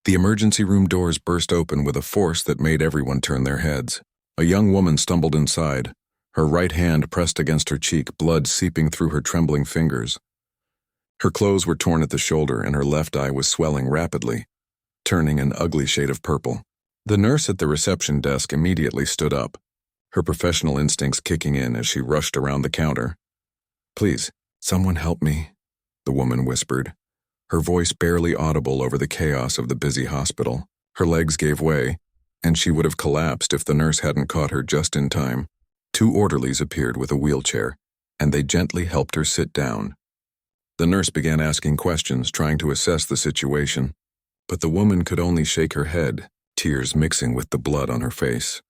The emergency room doors burst open with a force that made everyone turn their heads. A young woman stumbled inside, her right hand pressed against her cheek, blood seeping through her trembling fingers. Her clothes were torn at the shoulder and her left eye was swelling rapidly, turning an ugly shade of purple. The nurse at the reception desk immediately stood up, her professional instincts kicking in as she rushed around the counter. "Please, someone help me," the woman whispered, her voice barely audible over the chaos of the busy hospital. Her legs gave way, and she would have collapsed if the nurse hadn't caught her just in time. Two orderlies appeared with a wheelchair, and they gently helped her sit down. The nurse began asking questions, trying to assess the situation, but the woman could only shake her head, tears mixing with the blood on her face.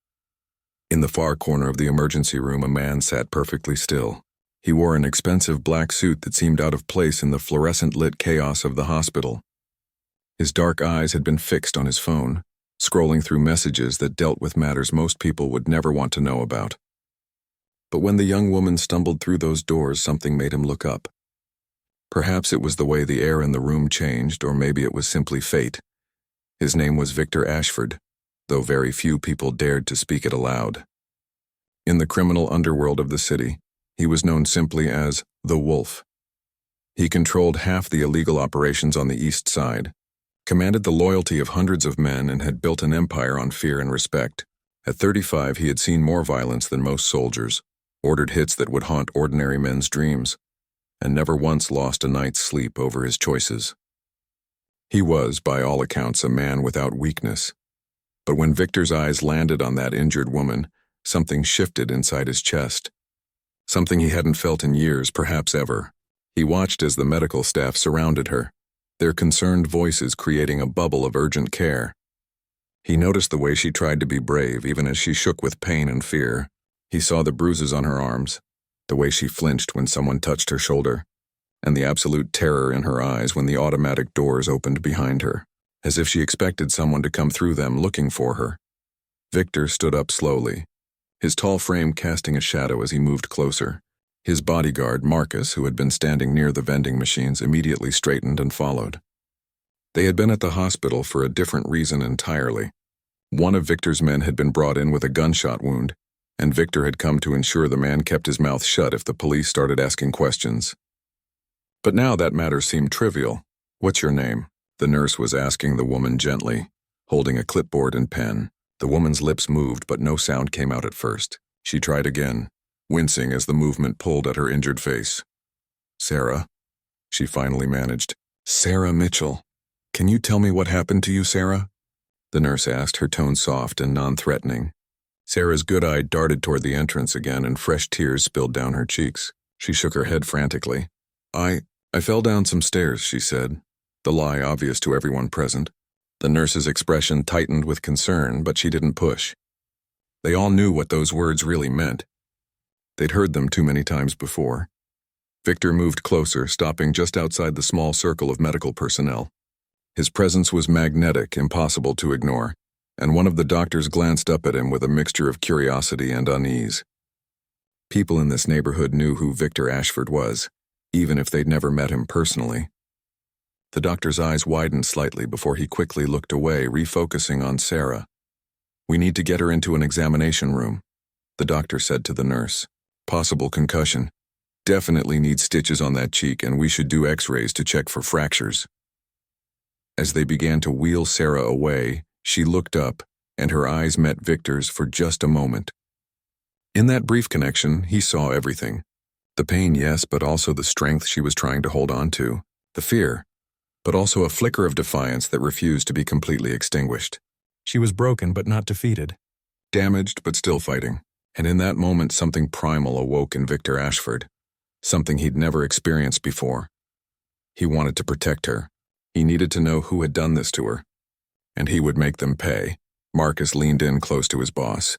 In the far corner of the emergency room, a man sat perfectly still. He wore an expensive black suit that seemed out of place in the fluorescent-lit chaos of the hospital. His dark eyes had been fixed on his phone, scrolling through messages that dealt with matters most people would never want to know about. But when the young woman stumbled through those doors, something made him look up. Perhaps it was the way the air in the room changed, or maybe it was simply fate. His name was Victor Ashford, though very few people dared to speak it aloud. In the criminal underworld of the city, he was known simply as the Wolf. He controlled half the illegal operations on the East Side, commanded the loyalty of hundreds of men, and had built an empire on fear and respect. At 35, he had seen more violence than most soldiers, ordered hits that would haunt ordinary men's dreams, and never once lost a night's sleep over his choices. He was, by all accounts, a man without weakness. But when Victor's eyes landed on that injured woman, something shifted inside his chest. Something he hadn't felt in years, perhaps ever. He watched as the medical staff surrounded her, their concerned voices creating a bubble of urgent care. He noticed the way she tried to be brave, even as she shook with pain and fear. He saw the bruises on her arms, the way she flinched when someone touched her shoulder, and the absolute terror in her eyes when the automatic doors opened behind her, as if she expected someone to come through them looking for her. Victor stood up slowly, his tall frame casting a shadow as he moved closer. His bodyguard, Marcus, who had been standing near the vending machines, immediately straightened and followed. They had been at the hospital for a different reason entirely. One of Victor's men had been brought in with a gunshot wound, and Victor had come to ensure the man kept his mouth shut if the police started asking questions. But now that matter seemed trivial. "What's your name?" the nurse was asking the woman gently, holding a clipboard and pen. The woman's lips moved, but no sound came out at first. She tried again, wincing as the movement pulled at her injured face. "Sarah," she finally managed. "Sarah Mitchell. Can you tell me what happened to you, Sarah?" the nurse asked, her tone soft and non-threatening. Sarah's good eye darted toward the entrance again, and fresh tears spilled down her cheeks. She shook her head frantically. I fell down some stairs," she said, the lie obvious to everyone present. The nurse's expression tightened with concern, but she didn't push. They all knew what those words really meant. They'd heard them too many times before. Victor moved closer, stopping just outside the small circle of medical personnel. His presence was magnetic, impossible to ignore, and one of the doctors glanced up at him with a mixture of curiosity and unease. People in this neighborhood knew who Victor Ashford was, even if they'd never met him personally. The doctor's eyes widened slightly before he quickly looked away, refocusing on Sarah. "We need to get her into an examination room," the doctor said to the nurse. "Possible concussion. Definitely needs stitches on that cheek, and we should do x-rays to check for fractures." As they began to wheel Sarah away, she looked up, and her eyes met Victor's for just a moment. In that brief connection, he saw everything. The pain, yes, but also the strength she was trying to hold on to. The fear, but also a flicker of defiance that refused to be completely extinguished. She was broken but not defeated. Damaged but still fighting. And in that moment, something primal awoke in Victor Ashford. Something he'd never experienced before. He wanted to protect her. He needed to know who had done this to her. And he would make them pay. Marcus leaned in close to his boss.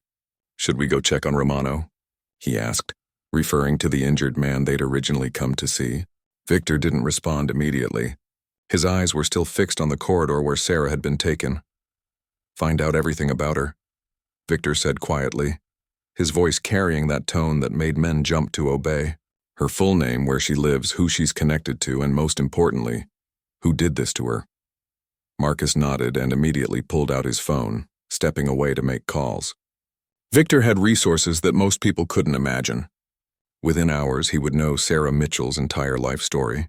"Should we go check on Romano?" he asked, referring to the injured man they'd originally come to see. Victor didn't respond immediately. His eyes were still fixed on the corridor where Sarah had been taken. "Find out everything about her," Victor said quietly, his voice carrying that tone that made men jump to obey. "Her full name, where she lives, who she's connected to, and most importantly, who did this to her." Marcus nodded and immediately pulled out his phone, stepping away to make calls. Victor had resources that most people couldn't imagine. Within hours, he would know Sarah Mitchell's entire life story.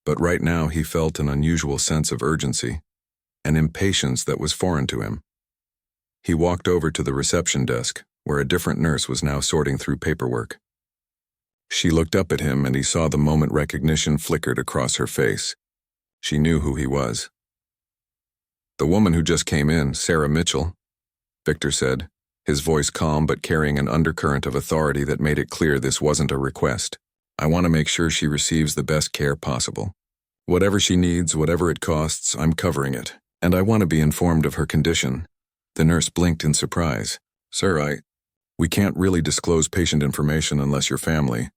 But right now, he felt an unusual sense of urgency, an impatience that was foreign to him. He walked over to the reception desk, where a different nurse was now sorting through paperwork. She looked up at him and he saw the moment recognition flickered across her face. She knew who he was. "The woman who just came in, Sarah Mitchell," Victor said, his voice calm but carrying an undercurrent of authority that made it clear this wasn't a request. "I want to make sure she receives the best care possible. Whatever she needs, whatever it costs, I'm covering it, and I want to be informed of her condition." The nurse blinked in surprise. "Sir, we can't really disclose patient information unless you're family."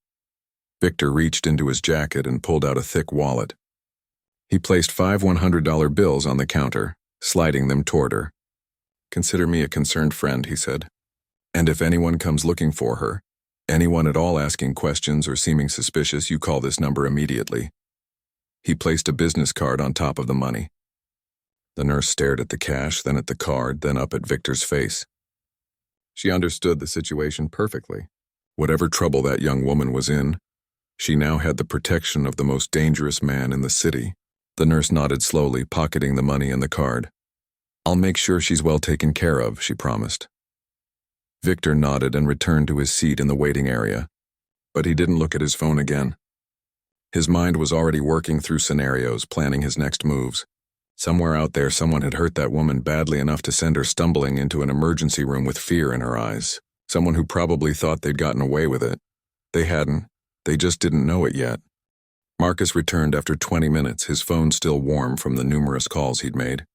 Victor reached into his jacket and pulled out a thick wallet. He placed 5 $100 bills on the counter, sliding them toward her. "Consider me a concerned friend," he said. "And if anyone comes looking for her, anyone at all asking questions or seeming suspicious, you call this number immediately." He placed a business card on top of the money. The nurse stared at the cash, then at the card, then up at Victor's face. She understood the situation perfectly. Whatever trouble that young woman was in, she now had the protection of the most dangerous man in the city. The nurse nodded slowly, pocketing the money and the card. "I'll make sure she's well taken care of," she promised. Victor nodded and returned to his seat in the waiting area, but he didn't look at his phone again. His mind was already working through scenarios, planning his next moves. Somewhere out there, someone had hurt that woman badly enough to send her stumbling into an emergency room with fear in her eyes. Someone who probably thought they'd gotten away with it. They hadn't. They just didn't know it yet. Marcus returned after 20 minutes, his phone still warm from the numerous calls he'd made.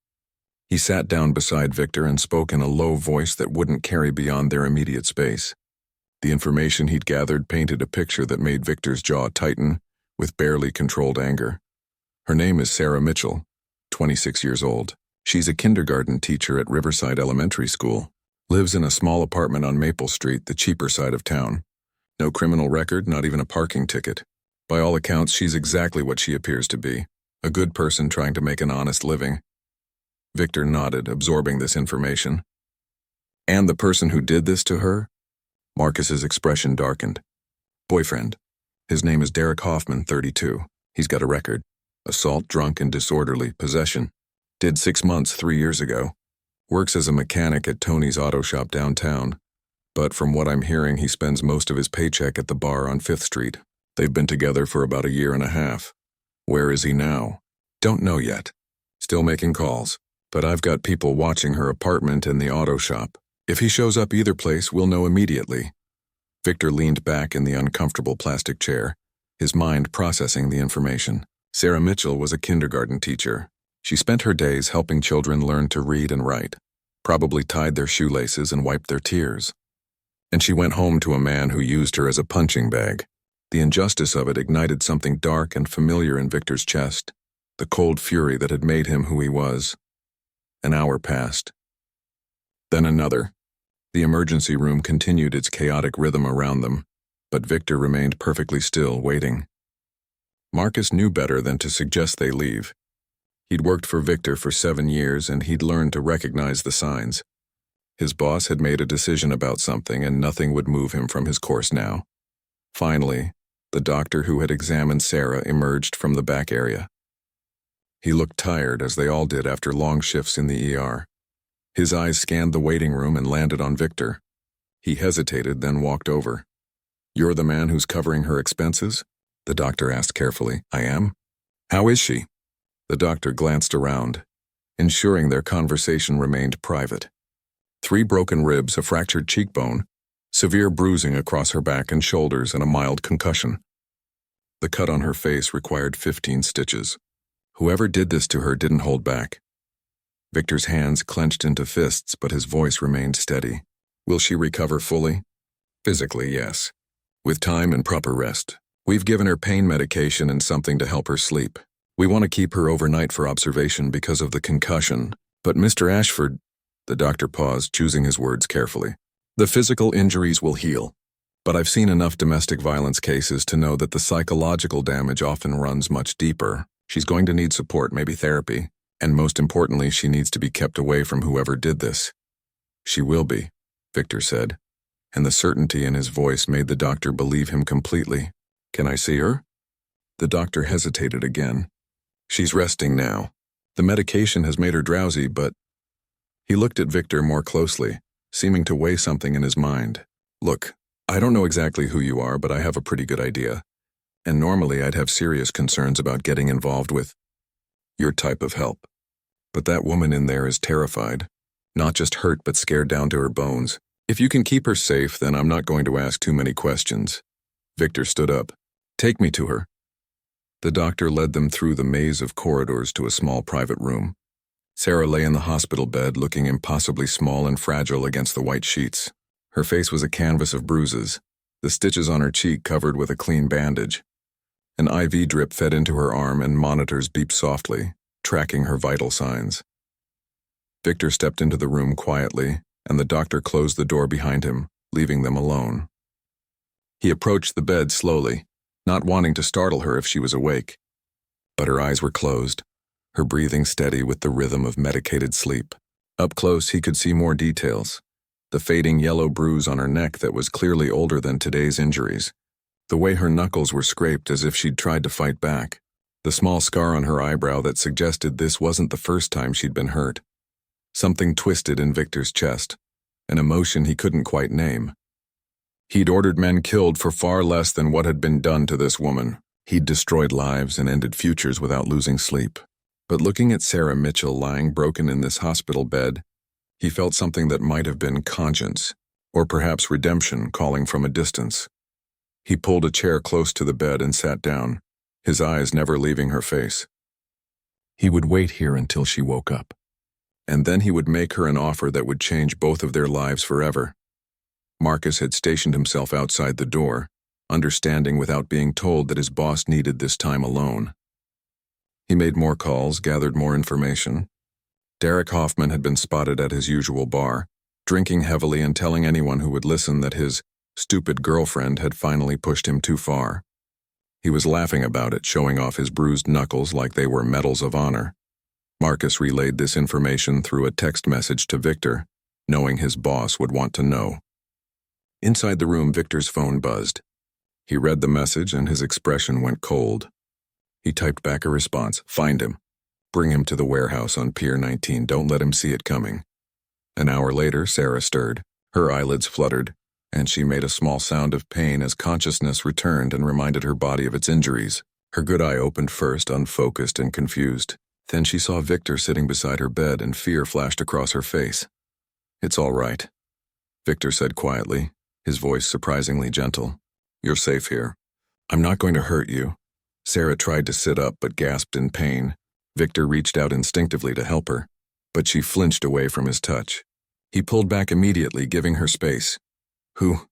He sat down beside Victor and spoke in a low voice that wouldn't carry beyond their immediate space. The information he'd gathered painted a picture that made Victor's jaw tighten with barely controlled anger. Her name is Sarah Mitchell, 26 years old. She's a kindergarten teacher at Riverside Elementary School. Lives in a small apartment on Maple Street, the cheaper side of town. No criminal record, not even a parking ticket. By all accounts, she's exactly what she appears to be, a good person trying to make an honest living. Victor nodded, absorbing this information. "And the person who did this to her?" Marcus's expression darkened. "Boyfriend. His name is Derek Hoffman, 32. He's got a record. Assault, drunk, and disorderly, possession. Did 6 months 3 years ago. Works as a mechanic at Tony's auto shop downtown. But from what I'm hearing, he spends most of his paycheck at the bar on 5th Street. They've been together for about 1.5 years. Where is he now? Don't know yet. Still making calls. But I've got people watching her apartment and the auto shop. If he shows up either place, we'll know immediately." Victor leaned back in the uncomfortable plastic chair, his mind processing the information. Sarah Mitchell was a kindergarten teacher. She spent her days helping children learn to read and write, probably tied their shoelaces and wiped their tears. And she went home to a man who used her as a punching bag. The injustice of it ignited something dark and familiar in Victor's chest, the cold fury that had made him who he was. An hour passed. Then another. The emergency room continued its chaotic rhythm around them, but Victor remained perfectly still, waiting. Marcus knew better than to suggest they leave. He'd worked for Victor for 7 years and he'd learned to recognize the signs. His boss had made a decision about something and nothing would move him from his course now. Finally, the doctor who had examined Sarah emerged from the back area. He looked tired, as they all did after long shifts in the ER. His eyes scanned the waiting room and landed on Victor. He hesitated, then walked over. "You're the man who's covering her expenses?" the doctor asked carefully. "I am." "How is she?" The doctor glanced around, ensuring their conversation remained private. 3 broken ribs, a fractured cheekbone, severe bruising across her back and shoulders, and a mild concussion. The cut on her face required 15 stitches. Whoever did this to her didn't hold back. Victor's hands clenched into fists, but his voice remained steady. "Will she recover fully?" "Physically, yes. With time and proper rest. We've given her pain medication and something to help her sleep. We want to keep her overnight for observation because of the concussion. But Mr. Ashford," the doctor paused, choosing his words carefully, "the physical injuries will heal. But I've seen enough domestic violence cases to know that the psychological damage often runs much deeper. She's going to need support, maybe therapy. And most importantly, she needs to be kept away from whoever did this. She will be, Victor said, and the certainty in his voice made the doctor believe him completely. Can I see her? The doctor hesitated again. She's resting now. The medication has made her drowsy, but... He looked at Victor more closely, seeming to weigh something in his mind. Look, I don't know exactly who you are, but I have a pretty good idea. And normally I'd have serious concerns about getting involved with your type of help. But that woman in there is terrified. Not just hurt, but scared down to her bones. If you can keep her safe, then I'm not going to ask too many questions. Victor stood up. Take me to her. The doctor led them through the maze of corridors to a small private room. Sarah lay in the hospital bed, looking impossibly small and fragile against the white sheets. Her face was a canvas of bruises, the stitches on her cheek covered with a clean bandage. An IV drip fed into her arm and monitors beeped softly, tracking her vital signs. Victor stepped into the room quietly, and the doctor closed the door behind him, leaving them alone. He approached the bed slowly, not wanting to startle her if she was awake. But her eyes were closed, her breathing steady with the rhythm of medicated sleep. Up close, he could see more details. The fading yellow bruise on her neck that was clearly older than today's injuries. The way her knuckles were scraped as if she'd tried to fight back. The small scar on her eyebrow that suggested this wasn't the first time she'd been hurt. Something twisted in Victor's chest, an emotion he couldn't quite name. He'd ordered men killed for far less than what had been done to this woman. He'd destroyed lives and ended futures without losing sleep. But looking at Sarah Mitchell lying broken in this hospital bed, he felt something that might have been conscience, or perhaps redemption calling from a distance. He pulled a chair close to the bed and sat down, his eyes never leaving her face. He would wait here until she woke up. And then he would make her an offer that would change both of their lives forever. Marcus had stationed himself outside the door, understanding without being told that his boss needed this time alone. He made more calls, gathered more information. Derek Hoffman had been spotted at his usual bar, drinking heavily and telling anyone who would listen that his stupid girlfriend had finally pushed him too far. He was laughing about it, showing off his bruised knuckles like they were medals of honor. Marcus relayed this information through a text message to Victor, knowing his boss would want to know. Inside the room, Victor's phone buzzed. He read the message and his expression went cold. He typed back a response, "Find him. Bring him to the warehouse on Pier 19. Don't let him see it coming." An hour later, Sarah stirred. Her eyelids fluttered, and she made a small sound of pain as consciousness returned and reminded her body of its injuries. Her good eye opened first, unfocused and confused. Then she saw Victor sitting beside her bed and fear flashed across her face. "It's all right," Victor said quietly, his voice surprisingly gentle. "You're safe here. I'm not going to hurt you." Sarah tried to sit up but gasped in pain. Victor reached out instinctively to help her, but she flinched away from his touch. He pulled back immediately, giving her space. Who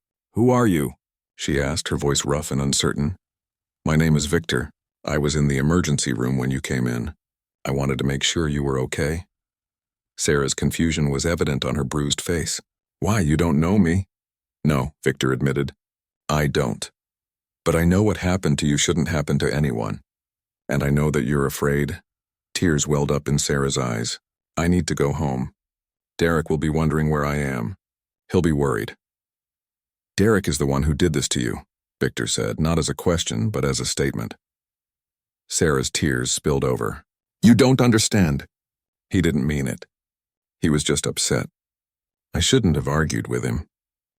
are you?" she asked, her voice rough and uncertain. "My name is Victor. I was in the emergency room when you came in. I wanted to make sure you were okay." Sarah's confusion was evident on her bruised face. "Why, you don't know me?" "No," Victor admitted. "I don't. But I know what happened to you shouldn't happen to anyone. And I know that you're afraid." Tears welled up in Sarah's eyes. "I need to go home. Derek will be wondering where I am. He'll be worried." "Derek is the one who did this to you," Victor said, not as a question, but as a statement. Sarah's tears spilled over. "You don't understand." He didn't mean it. He was just upset. "I shouldn't have argued with him.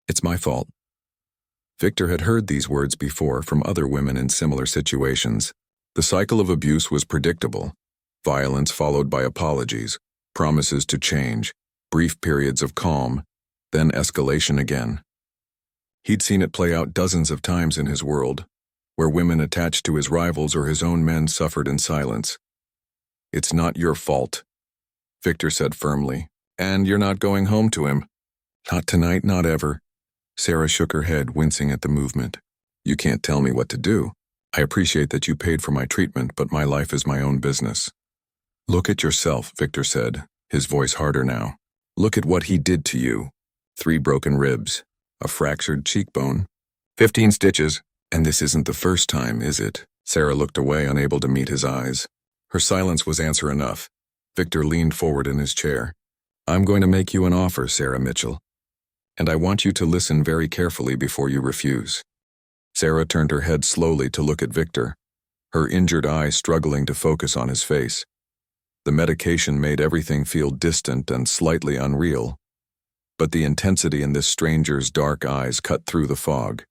It's my fault." Victor had heard these words before from other women in similar situations. The cycle of abuse was predictable. Violence followed by apologies, promises to change, brief periods of calm, then escalation again. He'd seen it play out dozens of times in his world, where women attached to his rivals or his own men suffered in silence. "It's not your fault," Victor said firmly, "and you're not going home to him." "Not tonight, not ever." Sarah shook her head, wincing at the movement. "You can't tell me what to do. I appreciate that you paid for my treatment, but my life is my own business." "Look at yourself," Victor said, his voice harder now. "Look at what he did to you. 3 broken ribs, a fractured cheekbone, 15 stitches, and this isn't the first time, is it?" Sarah looked away, unable to meet his eyes. Her silence was answer enough. Victor leaned forward in his chair. I'm going to make you an offer, Sarah Mitchell. And I want you to listen very carefully before you refuse. Sarah turned her head slowly to look at Victor, her injured eyes struggling to focus on his face. The medication made everything feel distant and slightly unreal, but the intensity in this stranger's dark eyes cut through the fog.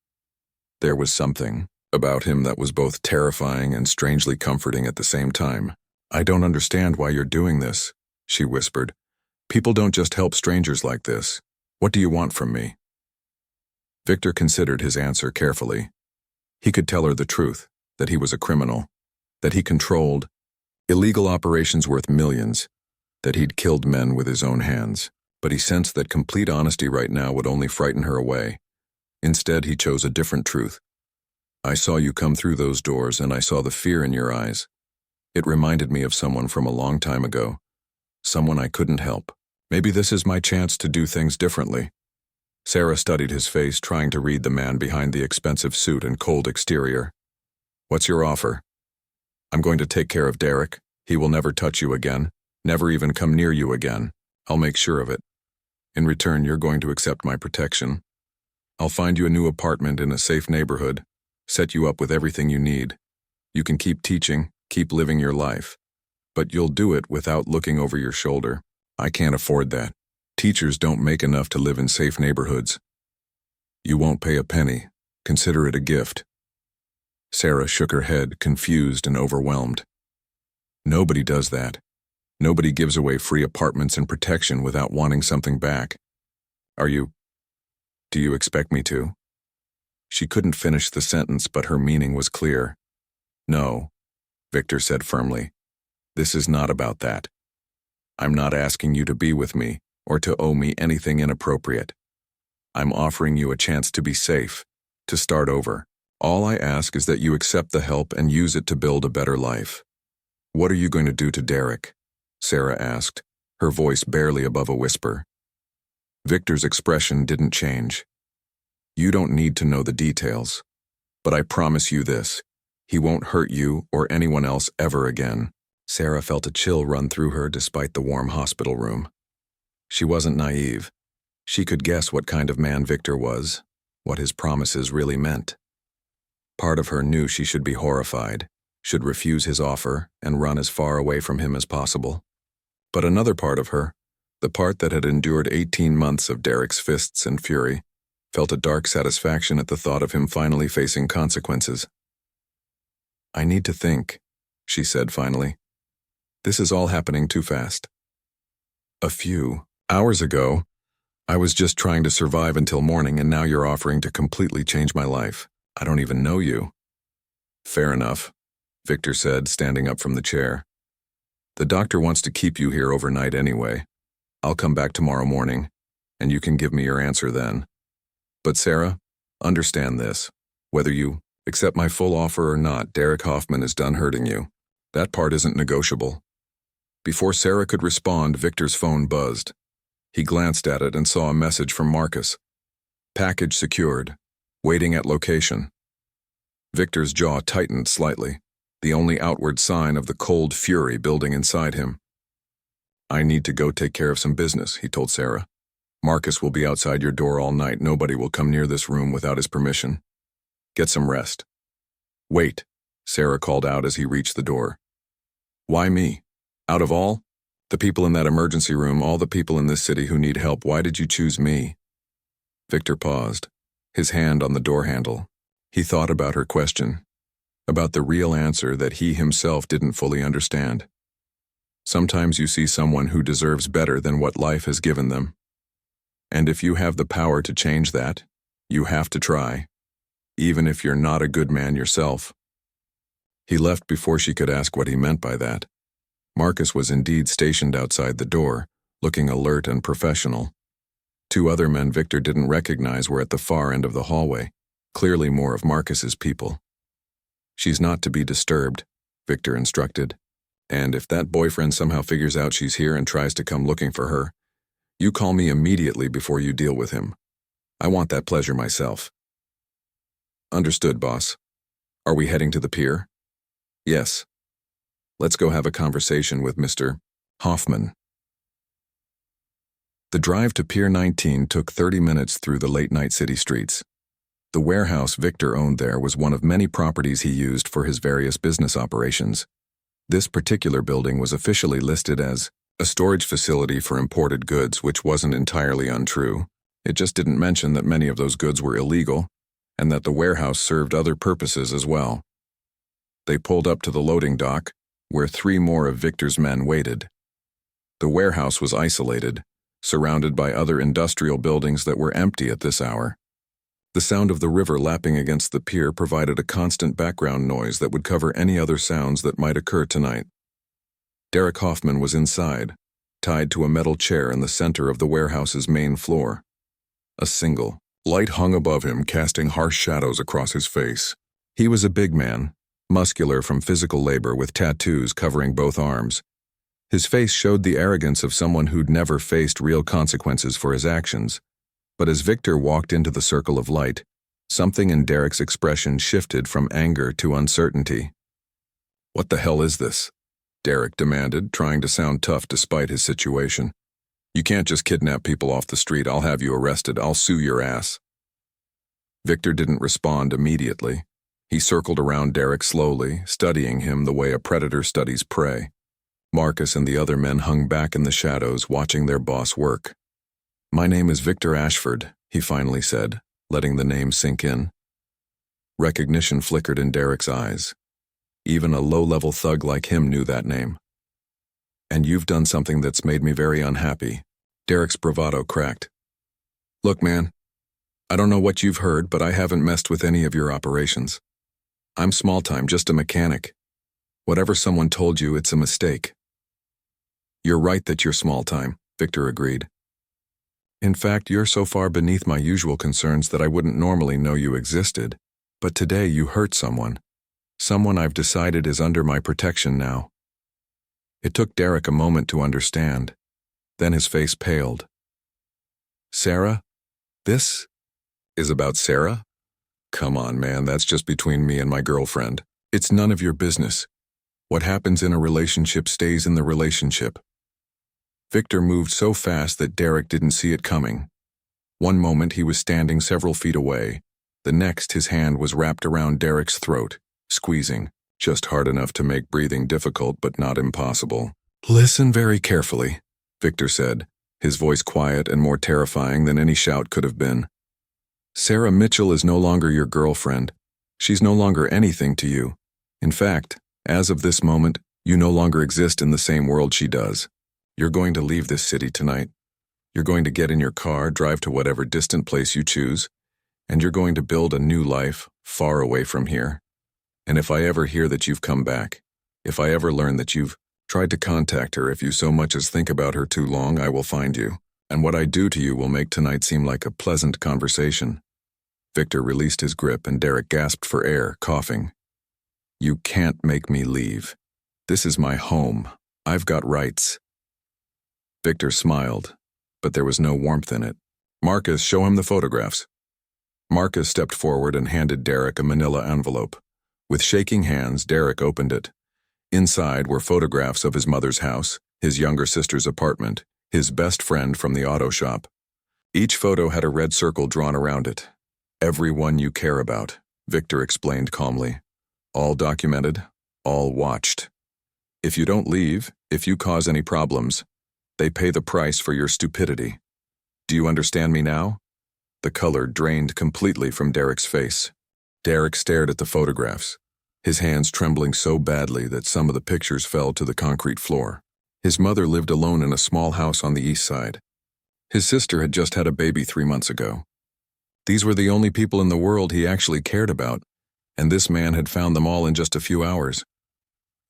There was something about him that was both terrifying and strangely comforting at the same time. I don't understand why you're doing this, she whispered. People don't just help strangers like this. What do you want from me? Victor considered his answer carefully. He could tell her the truth, that he was a criminal, that he controlled illegal operations worth millions, that he'd killed men with his own hands. But he sensed that complete honesty right now would only frighten her away. Instead, he chose a different truth. I saw you come through those doors and I saw the fear in your eyes. It reminded me of someone from a long time ago, someone I couldn't help. Maybe this is my chance to do things differently. Sarah studied his face, trying to read the man behind the expensive suit and cold exterior. What's your offer? I'm going to take care of Derek. He will never touch you again, never even come near you again. I'll make sure of it. In return, you're going to accept my protection. I'll find you a new apartment in a safe neighborhood, set you up with everything you need. You can keep teaching, keep living your life, but you'll do it without looking over your shoulder. I can't afford that. Teachers don't make enough to live in safe neighborhoods. You won't pay a penny. Consider it a gift. Sarah shook her head, confused and overwhelmed. Nobody does that. Nobody gives away free apartments and protection without wanting something back. Do you expect me to? She couldn't finish the sentence, but her meaning was clear. No, Victor said firmly. This is not about that. I'm not asking you to be with me or to owe me anything inappropriate. I'm offering you a chance to be safe, to start over. All I ask is that you accept the help and use it to build a better life. What are you going to do to Derek? Sarah asked, her voice barely above a whisper. Victor's expression didn't change. You don't need to know the details, but I promise you this, he won't hurt you or anyone else ever again. Sarah felt a chill run through her despite the warm hospital room. She wasn't naive. She could guess what kind of man Victor was, what his promises really meant. Part of her knew she should be horrified, should refuse his offer and run as far away from him as possible. But another part of her, the part that had endured 18 months of Derek's fists and fury, felt a dark satisfaction at the thought of him finally facing consequences. I need to think, she said finally. This is all happening too fast. A few hours ago, I was just trying to survive until morning, and now you're offering to completely change my life. I don't even know you. Fair enough, Victor said, standing up from the chair. The doctor wants to keep you here overnight anyway. I'll come back tomorrow morning, and you can give me your answer then. But Sarah, understand this. Whether you accept my full offer or not, Derek Hoffman is done hurting you. That part isn't negotiable. Before Sarah could respond, Victor's phone buzzed. He glanced at it and saw a message from Marcus. Package secured. Waiting at location. Victor's jaw tightened slightly, the only outward sign of the cold fury building inside him. I need to go take care of some business, he told Sarah. Marcus will be outside your door all night. Nobody will come near this room without his permission. Get some rest. Wait, Sarah called out as he reached the door. Why me? Out of all the people in that emergency room, all the people in this city who need help, why did you choose me? Victor paused, his hand on the door handle. He thought about her question, about the real answer that he himself didn't fully understand. Sometimes you see someone who deserves better than what life has given them. And if you have the power to change that, you have to try, even if you're not a good man yourself. He left before she could ask what he meant by that. Marcus was indeed stationed outside the door, looking alert and professional. Two other men Victor didn't recognize were at the far end of the hallway, clearly more of Marcus's people. She's not to be disturbed, Victor instructed. And if that boyfriend somehow figures out she's here and tries to come looking for her, you call me immediately before you deal with him. I want that pleasure myself. Understood, boss. Are we heading to the pier? Yes. Let's go have a conversation with Mr. Hoffman. The drive to Pier 19 took 30 minutes through the late-night city streets. The warehouse Victor owned there was one of many properties he used for his various business operations. This particular building was officially listed as a storage facility for imported goods, which wasn't entirely untrue. It just didn't mention that many of those goods were illegal, and that the warehouse served other purposes as well. They pulled up to the loading dock, where 3 more of Victor's men waited. The warehouse was isolated, surrounded by other industrial buildings that were empty at this hour. The sound of the river lapping against the pier provided a constant background noise that would cover any other sounds that might occur tonight. Derek Hoffman was inside, tied to a metal chair in the center of the warehouse's main floor. A single light hung above him, casting harsh shadows across his face. He was a big man, muscular from physical labor with tattoos covering both arms. His face showed the arrogance of someone who'd never faced real consequences for his actions. But as Victor walked into the circle of light, something in Derek's expression shifted from anger to uncertainty. "What the hell is this?" Derek demanded, trying to sound tough despite his situation. "You can't just kidnap people off the street. I'll have you arrested. I'll sue your ass." Victor didn't respond immediately. He circled around Derek slowly, studying him the way a predator studies prey. Marcus and the other men hung back in the shadows, watching their boss work. "My name is Victor Ashford," he finally said, letting the name sink in. Recognition flickered in Derek's eyes. Even a low-level thug like him knew that name. "And you've done something that's made me very unhappy." Derek's bravado cracked. "Look, man, I don't know what you've heard, but I haven't messed with any of your operations. I'm small-time, just a mechanic. Whatever someone told you, it's a mistake." "You're right that you're small-time," Victor agreed. "In fact, you're so far beneath my usual concerns that I wouldn't normally know you existed. But today you hurt someone. Someone I've decided is under my protection now." It took Derek a moment to understand. Then his face paled. "Sarah? This is about Sarah? Come on, man, that's just between me and my girlfriend. It's none of your business. What happens in a relationship stays in the relationship." Victor moved so fast that Derek didn't see it coming. One moment he was standing several feet away. The next his hand was wrapped around Derek's throat, squeezing, just hard enough to make breathing difficult but not impossible. "Listen very carefully," Victor said, his voice quiet and more terrifying than any shout could have been. "Sarah Mitchell is no longer your girlfriend. She's no longer anything to you. In fact, as of this moment, you no longer exist in the same world she does. You're going to leave this city tonight. You're going to get in your car, drive to whatever distant place you choose, and you're going to build a new life far away from here. And if I ever hear that you've come back, if I ever learn that you've tried to contact her, if you so much as think about her too long, I will find you. And what I do to you will make tonight seem like a pleasant conversation." Victor released his grip and Derek gasped for air, coughing. "You can't make me leave. This is my home. I've got rights." Victor smiled, but there was no warmth in it. "Marcus, show him the photographs." Marcus stepped forward and handed Derek a manila envelope. With shaking hands, Derek opened it. Inside were photographs of his mother's house, his younger sister's apartment, his best friend from the auto shop. Each photo had a red circle drawn around it. "Everyone you care about," Victor explained calmly. "All documented, all watched. If you don't leave, if you cause any problems, they pay the price for your stupidity. Do you understand me now?" The color drained completely from Derek's face. Derek stared at the photographs, his hands trembling so badly that some of the pictures fell to the concrete floor. His mother lived alone in a small house on the east side. His sister had just had a baby 3 months ago. These were the only people in the world he actually cared about, and this man had found them all in just a few hours.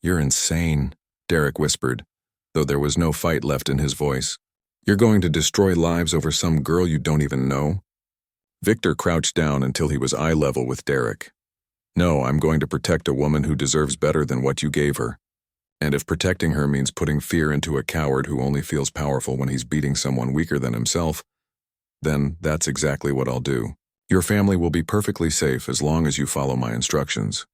"You're insane," Derek whispered, though there was no fight left in his voice. "You're going to destroy lives over some girl you don't even know?" Victor crouched down until he was eye level with Derek. "No, I'm going to protect a woman who deserves better than what you gave her. And if protecting her means putting fear into a coward who only feels powerful when he's beating someone weaker than himself, then that's exactly what I'll do. Your family will be perfectly safe as long as you follow my instructions."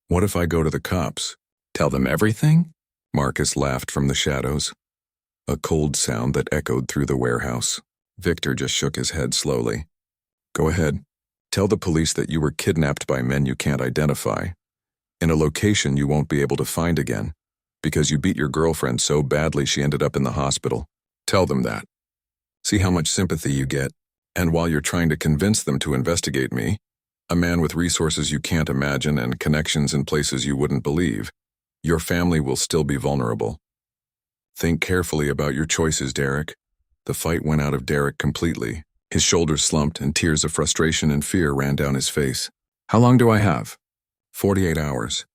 "What if I go to the cops? Tell them everything?" Marcus laughed from the shadows. a cold sound that echoed through the warehouse. Victor just shook his head slowly. Go ahead. Tell the police that you were kidnapped by men you can't identify, in a location you won't be able to find again, because you beat your girlfriend so badly she ended up in the hospital. Tell them that. See how much sympathy you get. And while you're trying to convince them to investigate me, a man with resources you can't imagine and connections in places you wouldn't believe, your family will still be vulnerable. Think carefully about your choices, Derek. The fight went out of Derek completely. His shoulders slumped and tears of frustration and fear ran down his face. How long do I have? 48 hours.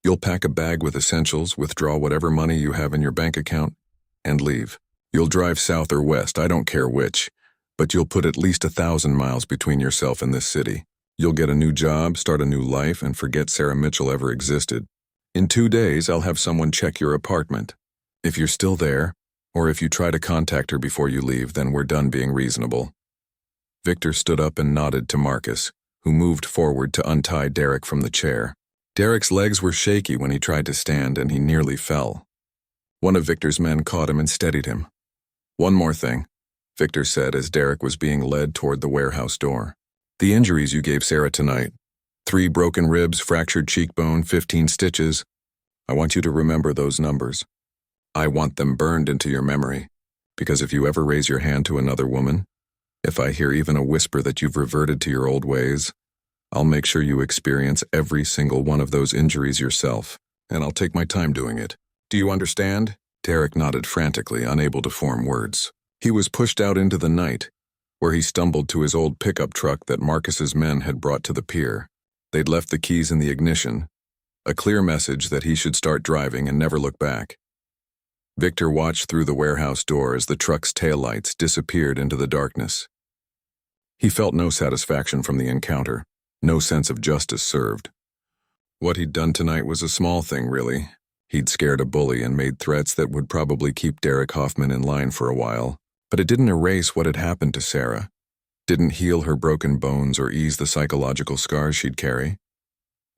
You'll pack a bag with essentials, withdraw whatever money you have in your bank account, and leave. You'll drive south or west, I don't care which, but you'll put at least 1,000 miles between yourself and this city. You'll get a new job, start a new life, and forget Sarah Mitchell ever existed. In 2 days, I'll have someone check your apartment. If you're still there, or if you try to contact her before you leave, then we're done being reasonable. Victor stood up and nodded to Marcus, who moved forward to untie Derek from the chair. Derek's legs were shaky when he tried to stand, and he nearly fell. One of Victor's men caught him and steadied him. One more thing, Victor said as Derek was being led toward the warehouse door. The injuries you gave Sarah tonight, 3 broken ribs, fractured cheekbone, 15 stitches, I want you to remember those numbers. I want them burned into your memory, because if you ever raise your hand to another woman, if I hear even a whisper that you've reverted to your old ways, I'll make sure you experience every single one of those injuries yourself, and I'll take my time doing it. Do you understand? Derek nodded frantically, unable to form words. He was pushed out into the night, where he stumbled to his old pickup truck that Marcus's men had brought to the pier. They'd left the keys in the ignition, a clear message that he should start driving and never look back. Victor watched through the warehouse door as the truck's taillights disappeared into the darkness. He felt no satisfaction from the encounter, no sense of justice served. What he'd done tonight was a small thing, really. He'd scared a bully and made threats that would probably keep Derek Hoffman in line for a while, but it didn't erase what had happened to Sarah, didn't heal her broken bones or ease the psychological scars she'd carry.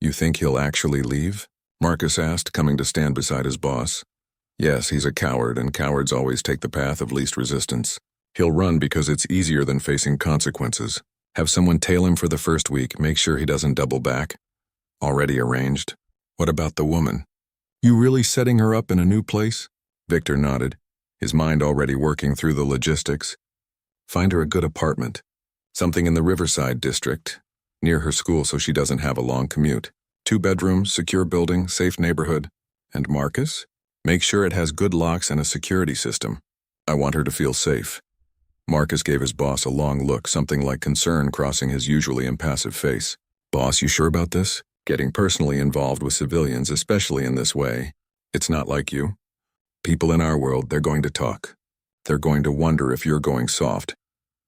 You think he'll actually leave? Marcus asked, coming to stand beside his boss. Yes, he's a coward, and cowards always take the path of least resistance. He'll run because it's easier than facing consequences. Have someone tail him for the first week, make sure he doesn't double back. Already arranged. What about the woman? You really setting her up in a new place? Victor nodded, his mind already working through the logistics. Find her a good apartment. Something in the Riverside district, near her school so she doesn't have a long commute. 2 bedrooms, secure building, safe neighborhood. And Marcus? Make sure it has good locks and a security system. I want her to feel safe. Marcus gave his boss a long look, something like concern crossing his usually impassive face. Boss, you sure about this? Getting personally involved with civilians, especially in this way. It's not like you. People in our world, they're going to talk. They're going to wonder if you're going soft.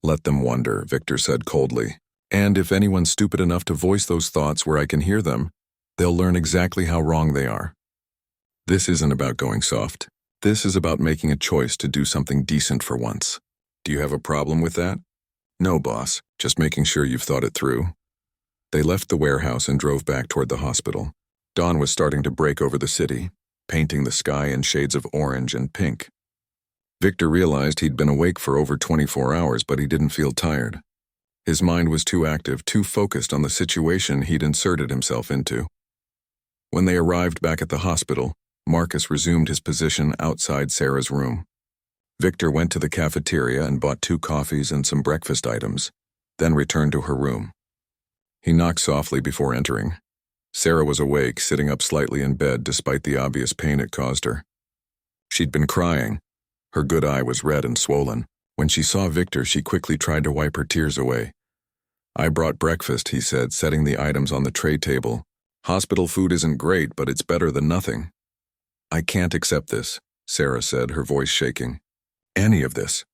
Let them wonder, Victor said coldly. And if anyone's stupid enough to voice those thoughts where I can hear them, they'll learn exactly how wrong they are. This isn't about going soft. This is about making a choice to do something decent for once. Do you have a problem with that? No, boss. Just making sure you've thought it through. They left the warehouse and drove back toward the hospital. Dawn was starting to break over the city, painting the sky in shades of orange and pink. Victor realized he'd been awake for over 24 hours, but he didn't feel tired. His mind was too active, too focused on the situation he'd inserted himself into. When they arrived back at the hospital, Marcus resumed his position outside Sarah's room. Victor went to the cafeteria and bought 2 coffees and some breakfast items, then returned to her room. He knocked softly before entering. Sarah was awake, sitting up slightly in bed despite the obvious pain it caused her. She'd been crying. Her good eye was red and swollen. When she saw Victor, she quickly tried to wipe her tears away. I brought breakfast, he said, setting the items on the tray table. Hospital food isn't great, but it's better than nothing. I can't accept this, Sarah said, her voice shaking. Any of this.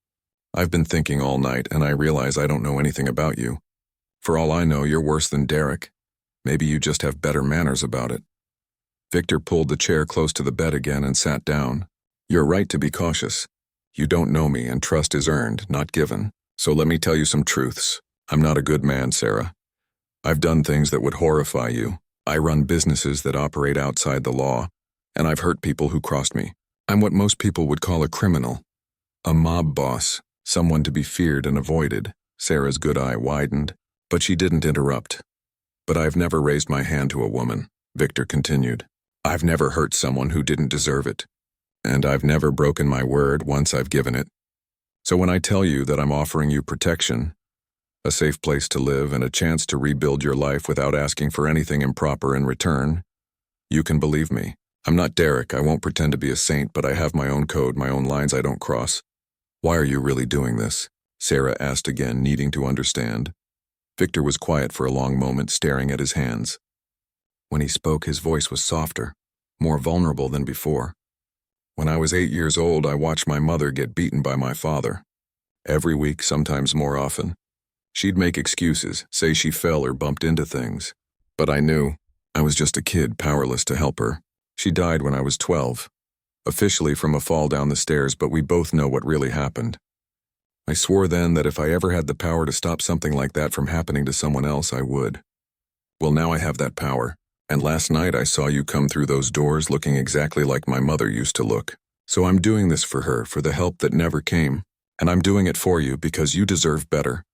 I've been thinking all night, and I realize I don't know anything about you. For all I know, you're worse than Derek. Maybe you just have better manners about it. Victor pulled the chair close to the bed again and sat down. You're right to be cautious. You don't know me, and trust is earned, not given. So let me tell you some truths. I'm not a good man, Sarah. I've done things that would horrify you. I run businesses that operate outside the law, and I've hurt people who crossed me. I'm what most people would call a criminal. A mob boss, someone to be feared and avoided. Sarah's good eye widened, but she didn't interrupt. But I've never raised my hand to a woman, Victor continued. I've never hurt someone who didn't deserve it. And I've never broken my word once I've given it. So when I tell you that I'm offering you protection, a safe place to live, and a chance to rebuild your life without asking for anything improper in return, you can believe me. I'm not Derek. I won't pretend to be a saint, but I have my own code, my own lines I don't cross. Why are you really doing this? Sarah asked again, needing to understand. Victor was quiet for a long moment, staring at his hands. When he spoke, his voice was softer, more vulnerable than before. When I was 8 years old, I watched my mother get beaten by my father. Every week, sometimes more often. She'd make excuses, say she fell or bumped into things. But I knew I was just a kid, powerless to help her. She died when I was 12, officially from a fall down the stairs, but we both know what really happened. I swore then that if I ever had the power to stop something like that from happening to someone else, I would. Well, now I have that power, and last night I saw you come through those doors looking exactly like my mother used to look. So I'm doing this for her, for the help that never came, and I'm doing it for you because you deserve better.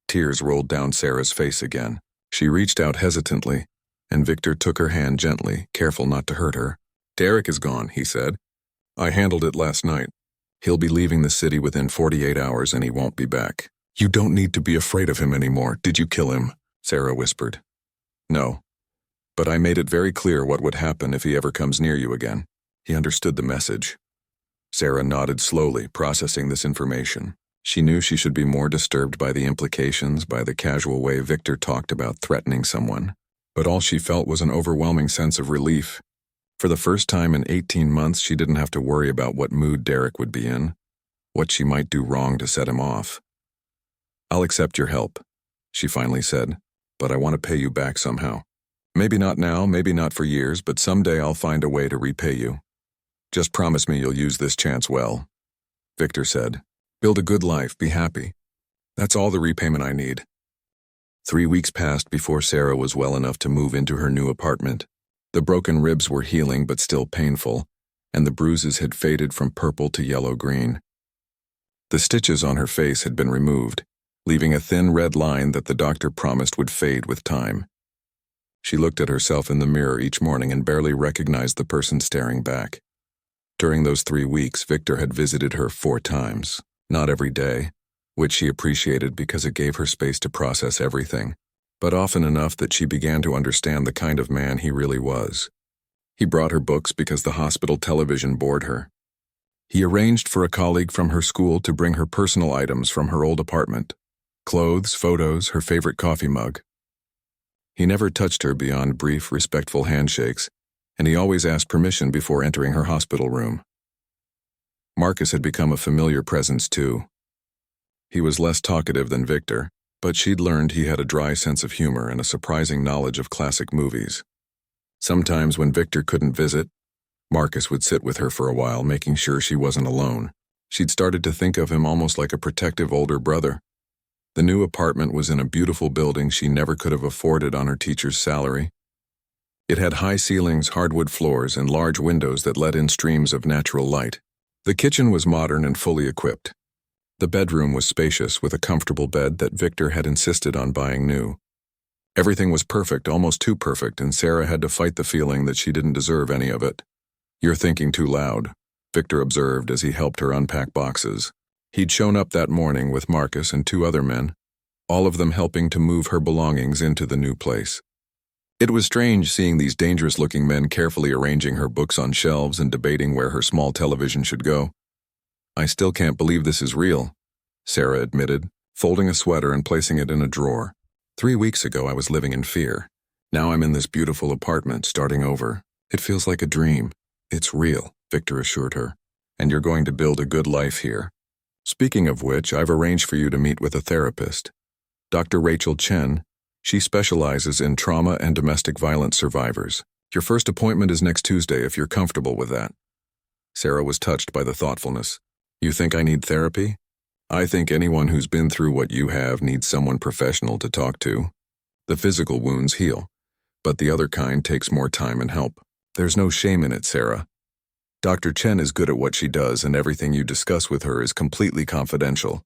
Tears rolled down Sarah's face again. She reached out hesitantly, and Victor took her hand gently, careful not to hurt her. Derek is gone, he said. I handled it last night. He'll be leaving the city within 48 hours and he won't be back. You don't need to be afraid of him anymore. Did you kill him? Sarah whispered. No. But I made it very clear what would happen if he ever comes near you again. He understood the message. Sarah nodded slowly, processing this information. She knew she should be more disturbed by the implications, by the casual way Victor talked about threatening someone. But all she felt was an overwhelming sense of relief. For the first time in 18 months, she didn't have to worry about what mood Derek would be in, what she might do wrong to set him off. I'll accept your help, she finally said, but I want to pay you back somehow. Maybe not now, maybe not for years, but someday I'll find a way to repay you. Just promise me you'll use this chance well. Victor said, build a good life, be happy. That's all the repayment I need. 3 weeks passed before Sarah was well enough to move into her new apartment. The broken ribs were healing but still painful, and the bruises had faded from purple to yellow-green. The stitches on her face had been removed, leaving a thin red line that the doctor promised would fade with time. She looked at herself in the mirror each morning and barely recognized the person staring back. During those 3 weeks, Victor had visited her 4 times, not every day, which she appreciated because it gave her space to process everything, but often enough that she began to understand the kind of man he really was. He brought her books because the hospital television bored her. He arranged for a colleague from her school to bring her personal items from her old apartment, clothes, photos, her favorite coffee mug. He never touched her beyond brief, respectful handshakes, and he always asked permission before entering her hospital room. Marcus had become a familiar presence too. He was less talkative than Victor, but she'd learned he had a dry sense of humor and a surprising knowledge of classic movies. Sometimes when Victor couldn't visit, Marcus would sit with her for a while, making sure she wasn't alone. She'd started to think of him almost like a protective older brother. The new apartment was in a beautiful building she never could have afforded on her teacher's salary. It had high ceilings, hardwood floors, and large windows that let in streams of natural light. The kitchen was modern and fully equipped. The bedroom was spacious, with a comfortable bed that Victor had insisted on buying new. Everything was perfect, almost too perfect, and Sarah had to fight the feeling that she didn't deserve any of it. You're thinking too loud, Victor observed as he helped her unpack boxes. He'd shown up that morning with Marcus and 2 other men, all of them helping to move her belongings into the new place. It was strange seeing these dangerous-looking men carefully arranging her books on shelves and debating where her small television should go. I still can't believe this is real, Sarah admitted, folding a sweater and placing it in a drawer. 3 weeks ago I was living in fear. Now I'm in this beautiful apartment, starting over. It feels like a dream. It's real, Victor assured her, and you're going to build a good life here. Speaking of which, I've arranged for you to meet with a therapist. Dr. Rachel Chen. She specializes in trauma and domestic violence survivors. Your first appointment is next Tuesday if you're comfortable with that. Sarah was touched by the thoughtfulness. You think I need therapy? I think anyone who's been through what you have needs someone professional to talk to. The physical wounds heal, but the other kind takes more time and help. There's no shame in it, Sarah. Dr. Chen is good at what she does, and everything you discuss with her is completely confidential.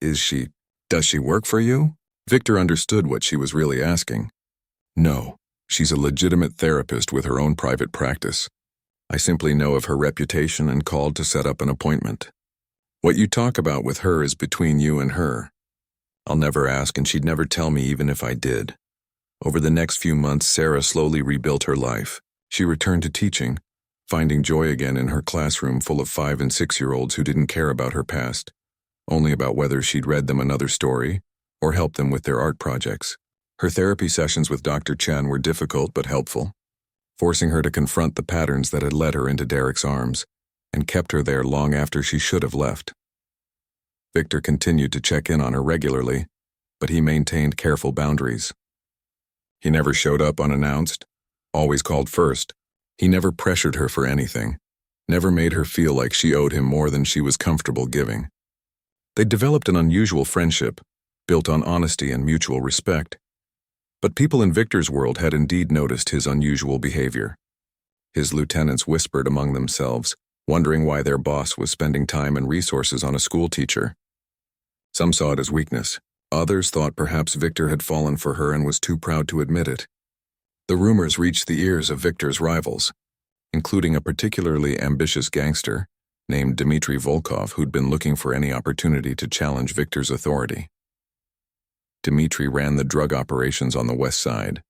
Does she work for you? Victor understood what she was really asking. No, she's a legitimate therapist with her own private practice. I simply know of her reputation and called to set up an appointment. What you talk about with her is between you and her. I'll never ask, and she'd never tell me even if I did. Over the next few months, Sarah slowly rebuilt her life. She returned to teaching, finding joy again in her classroom full of 5- and 6-year-olds who didn't care about her past, only about whether she'd read them another story or helped them with their art projects. Her therapy sessions with Dr. Chen were difficult but helpful, forcing her to confront the patterns that had led her into Derek's arms and kept her there long after she should have left. Victor continued to check in on her regularly, but he maintained careful boundaries. He never showed up unannounced, always called first. He never pressured her for anything, never made her feel like she owed him more than she was comfortable giving. They developed an unusual friendship, built on honesty and mutual respect. But people in Victor's world had indeed noticed his unusual behavior. His lieutenants whispered among themselves, wondering why their boss was spending time and resources on a school teacher. Some saw it as weakness. Others thought perhaps Victor had fallen for her and was too proud to admit it. The rumors reached the ears of Victor's rivals, including a particularly ambitious gangster named Dmitry Volkov who'd been looking for any opportunity to challenge Victor's authority. Dmitry ran the drug operations on the west side,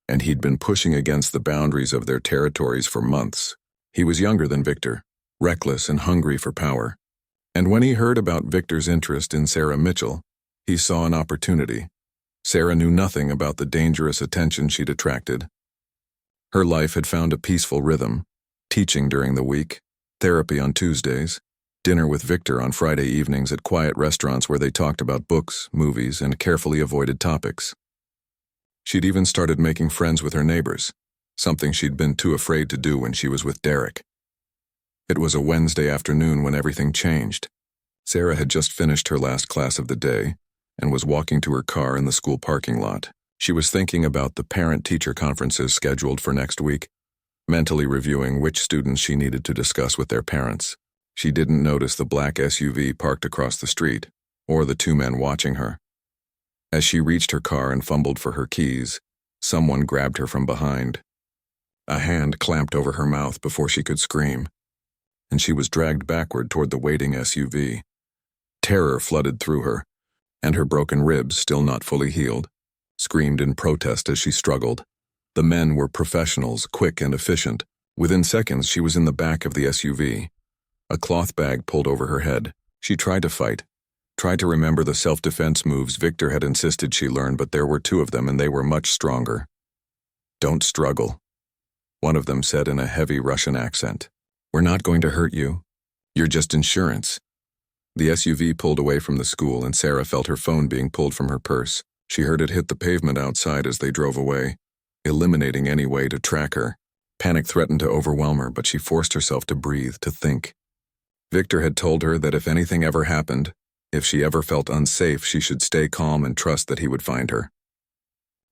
and he'd been pushing against the boundaries of their territories for months. He was younger than Victor, reckless and hungry for power. And when he heard about Victor's interest in Sarah Mitchell, he saw an opportunity. Sarah knew nothing about the dangerous attention she'd attracted. Her life had found a peaceful rhythm, teaching during the week, therapy on Tuesdays, dinner with Victor on Friday evenings at quiet restaurants where they talked about books, movies, and carefully avoided topics. She'd even started making friends with her neighbors, something she'd been too afraid to do when she was with Derek. It was a Wednesday afternoon when everything changed. Sarah had just finished her last class of the day and was walking to her car in the school parking lot. She was thinking about the parent-teacher conferences scheduled for next week, mentally reviewing which students she needed to discuss with their parents. She didn't notice the black SUV parked across the street, or the 2 men watching her. As she reached her car and fumbled for her keys, someone grabbed her from behind. A hand clamped over her mouth before she could scream, and she was dragged backward toward the waiting SUV. Terror flooded through her, and her broken ribs, still not fully healed, screamed in protest as she struggled. The men were professionals, quick and efficient. Within seconds, she was in the back of the SUV. A cloth bag pulled over her head. She tried to fight, tried to remember the self-defense moves Victor had insisted she learn, but there were 2 of them and they were much stronger. "Don't struggle," one of them said in a heavy Russian accent. "We're not going to hurt you. You're just insurance." The SUV pulled away from the school and Sarah felt her phone being pulled from her purse. She heard it hit the pavement outside as they drove away, eliminating any way to track her. Panic threatened to overwhelm her, but she forced herself to breathe, to think. Victor had told her that if anything ever happened, if she ever felt unsafe, she should stay calm and trust that he would find her.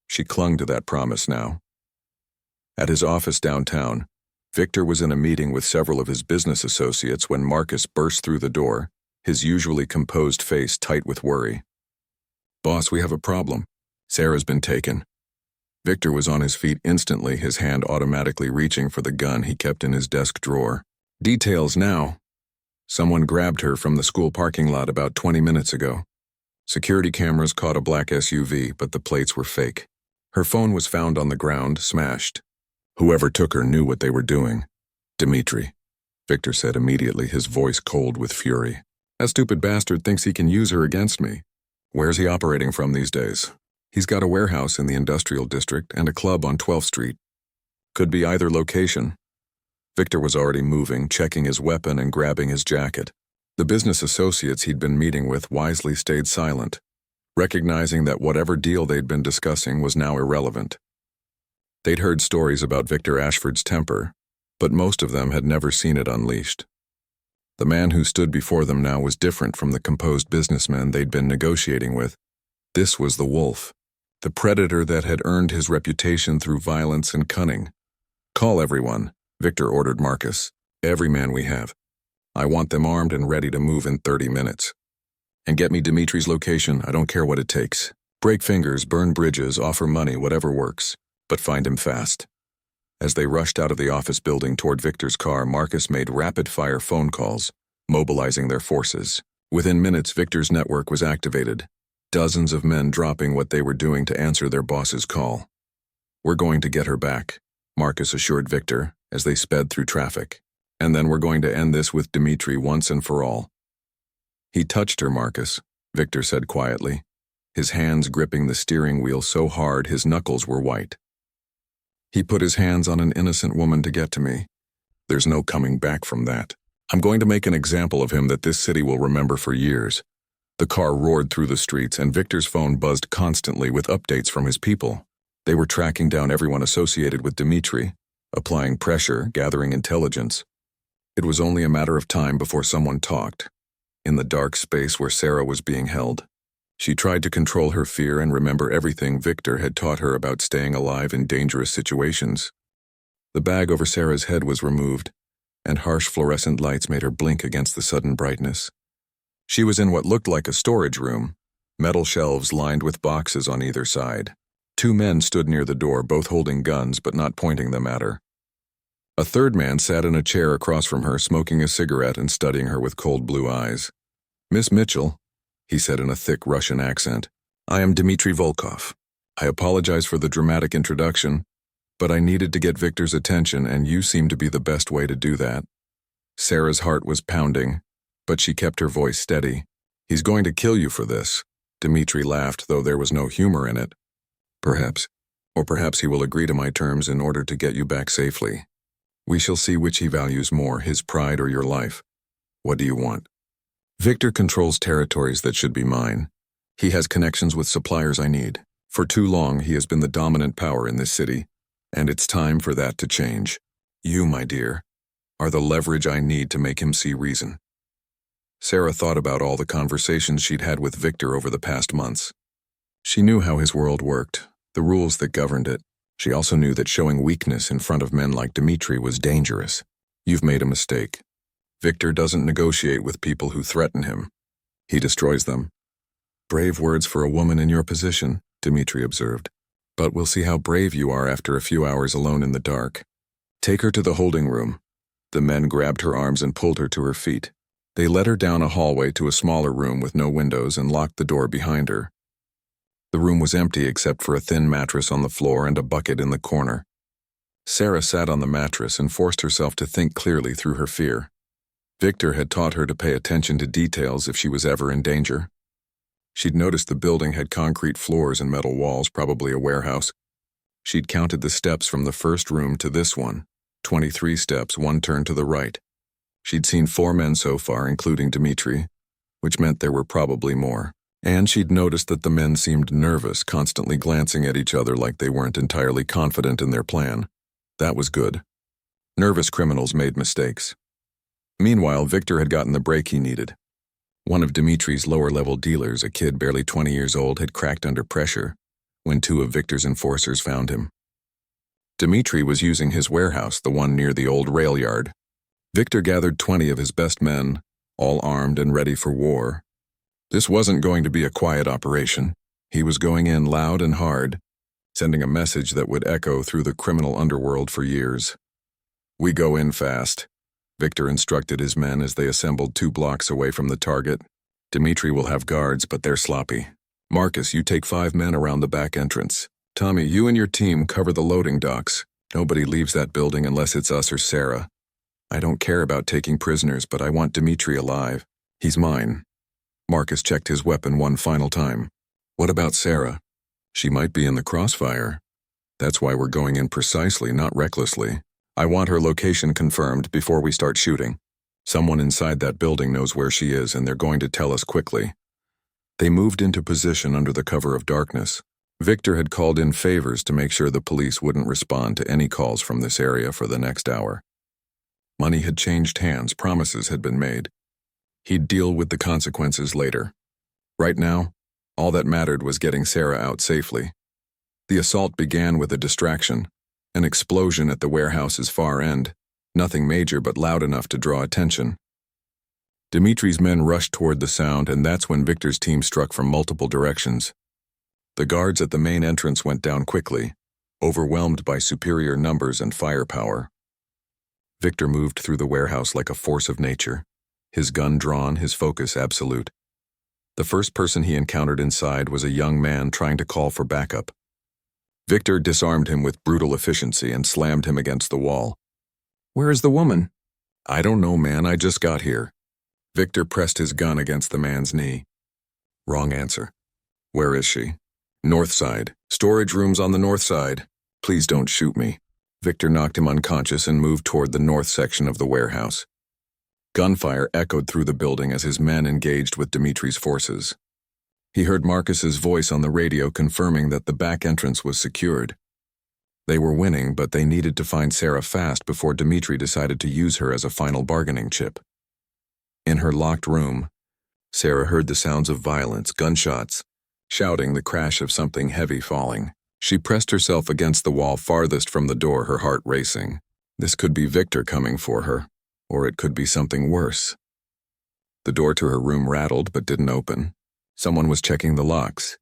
She clung to that promise now. At his office downtown, Victor was in a meeting with several of his business associates when Marcus burst through the door, his usually composed face tight with worry. "Boss, we have a problem. Sarah's been taken." Victor was on his feet instantly, his hand automatically reaching for the gun he kept in his desk drawer. "Details now. Someone grabbed her from the school parking lot about 20 minutes ago. Security cameras caught a black SUV, but the plates were fake. Her phone was found on the ground, smashed. Whoever took her knew what they were doing. Dmitry," Victor said immediately, his voice cold with fury. "That stupid bastard thinks he can use her against me. Where's he operating from these days? He's got a warehouse in the industrial district and a club on 12th Street. Could be either location." Victor was already moving, checking his weapon and grabbing his jacket. The business associates he'd been meeting with wisely stayed silent, recognizing that whatever deal they'd been discussing was now irrelevant. They'd heard stories about Victor Ashford's temper, but most of them had never seen it unleashed. The man who stood before them now was different from the composed businessman they'd been negotiating with. This was the wolf, the predator that had earned his reputation through violence and cunning. "Call everyone," Victor ordered Marcus. Every man we have. I want them armed and ready to move in 30 minutes. And get me Dimitri's location, I don't care what it takes. Break fingers, burn bridges, offer money, whatever works. But find him fast. As they rushed out of the office building toward Victor's car, Marcus made rapid-fire phone calls, mobilizing their forces. Within minutes, Victor's network was activated, dozens of men dropping what they were doing to answer their boss's call. "We're going to get her back," Marcus assured Victor as they sped through traffic. "And then we're going to end this with Dimitri once and for all." "He touched her, Marcus," Victor said quietly, his hands gripping the steering wheel so hard his knuckles were white. "He put his hands on an innocent woman to get to me. There's no coming back from that. I'm going to make an example of him that this city will remember for years." The car roared through the streets, and Victor's phone buzzed constantly with updates from his people. They were tracking down everyone associated with Dimitri, applying pressure, gathering intelligence. It was only a matter of time before someone talked. In the dark space where Sarah was being held, she tried to control her fear and remember everything Victor had taught her about staying alive in dangerous situations. The bag over Sarah's head was removed, and harsh fluorescent lights made her blink against the sudden brightness. She was in what looked like a storage room, metal shelves lined with boxes on either side. Two men stood near the door, both holding guns but not pointing them at her. A third man sat in a chair across from her, smoking a cigarette and studying her with cold blue eyes. "Miss Mitchell," he said in a thick Russian accent, "I am Dmitri Volkov. I apologize for the dramatic introduction, but I needed to get Victor's attention, and you seem to be the best way to do that." Sarah's heart was pounding, but she kept her voice steady. "He's going to kill you for this." Dmitri laughed, though there was no humor in it. "Perhaps. Or perhaps he will agree to my terms in order to get you back safely. We shall see which he values more, his pride or your life. What do you want?" "Victor controls territories that should be mine. He has connections with suppliers I need. For too long, he has been the dominant power in this city, and it's time for that to change. You, my dear, are the leverage I need to make him see reason." Sarah thought about all the conversations she'd had with Victor over the past months. She knew how his world worked, the rules that governed it. She also knew that showing weakness in front of men like Dimitri was dangerous. "You've made a mistake. Victor doesn't negotiate with people who threaten him. He destroys them." "Brave words for a woman in your position," Dimitri observed. "But we'll see how brave you are after a few hours alone in the dark. Take her to the holding room." The men grabbed her arms and pulled her to her feet. They led her down a hallway to a smaller room with no windows and locked the door behind her. The room was empty except for a thin mattress on the floor and a bucket in the corner. Sarah sat on the mattress and forced herself to think clearly through her fear. Victor had taught her to pay attention to details if she was ever in danger. She'd noticed the building had concrete floors and metal walls, probably a warehouse. She'd counted the steps from the first room to this one, 23 steps, one turn to the right. She'd seen 4 men so far, including Dimitri, which meant there were probably more. And she'd noticed that the men seemed nervous, constantly glancing at each other like they weren't entirely confident in their plan. That was good. Nervous criminals made mistakes. Meanwhile, Victor had gotten the break he needed. One of Dimitri's lower-level dealers, a kid barely 20 years old, had cracked under pressure when 2 of Victor's enforcers found him. Dimitri was using his warehouse, the one near the old rail yard. Victor gathered 20 of his best men, all armed and ready for war. This wasn't going to be a quiet operation. He was going in loud and hard, sending a message that would echo through the criminal underworld for years. "We go in fast," Victor instructed his men as they assembled 2 blocks away from the target. "Dimitri will have guards, but they're sloppy. Marcus, you take 5 men around the back entrance. Tommy, you and your team cover the loading docks. Nobody leaves that building unless it's us or Sarah. I don't care about taking prisoners, but I want Dimitri alive. He's mine." Marcus checked his weapon one final time. "What about Sarah? She might be in the crossfire. That's why we're going in precisely, not recklessly. I want her location confirmed before we start shooting. Someone inside that building knows where she is, and they're going to tell us quickly." They moved into position under the cover of darkness. Victor had called in favors to make sure the police wouldn't respond to any calls from this area for the next hour. Money had changed hands, promises had been made. He'd deal with the consequences later. Right now, all that mattered was getting Sarah out safely. The assault began with a distraction, an explosion at the warehouse's far end. Nothing major but loud enough to draw attention. Dimitri's men rushed toward the sound, and that's when Victor's team struck from multiple directions. The guards at the main entrance went down quickly, overwhelmed by superior numbers and firepower. Victor moved through the warehouse like a force of nature, his gun drawn, his focus absolute. The first person he encountered inside was a young man trying to call for backup. Victor disarmed him with brutal efficiency and slammed him against the wall. "Where is the woman?" "I don't know, man, I just got here." Victor pressed his gun against the man's knee. Wrong answer. "Where is she?" "North side. Storage rooms on the north side. Please don't shoot me." Victor knocked him unconscious and moved toward the north section of the warehouse. Gunfire echoed through the building as his men engaged with Dimitri's forces. He heard Marcus's voice on the radio confirming that the back entrance was secured. They were winning, but they needed to find Sarah fast before Dimitri decided to use her as a final bargaining chip. In her locked room, Sarah heard the sounds of violence, gunshots, shouting, the crash of something heavy falling. She pressed herself against the wall farthest from the door, her heart racing. This could be Victor coming for her, or it could be something worse. The door to her room rattled but didn't open. Someone was checking the locks.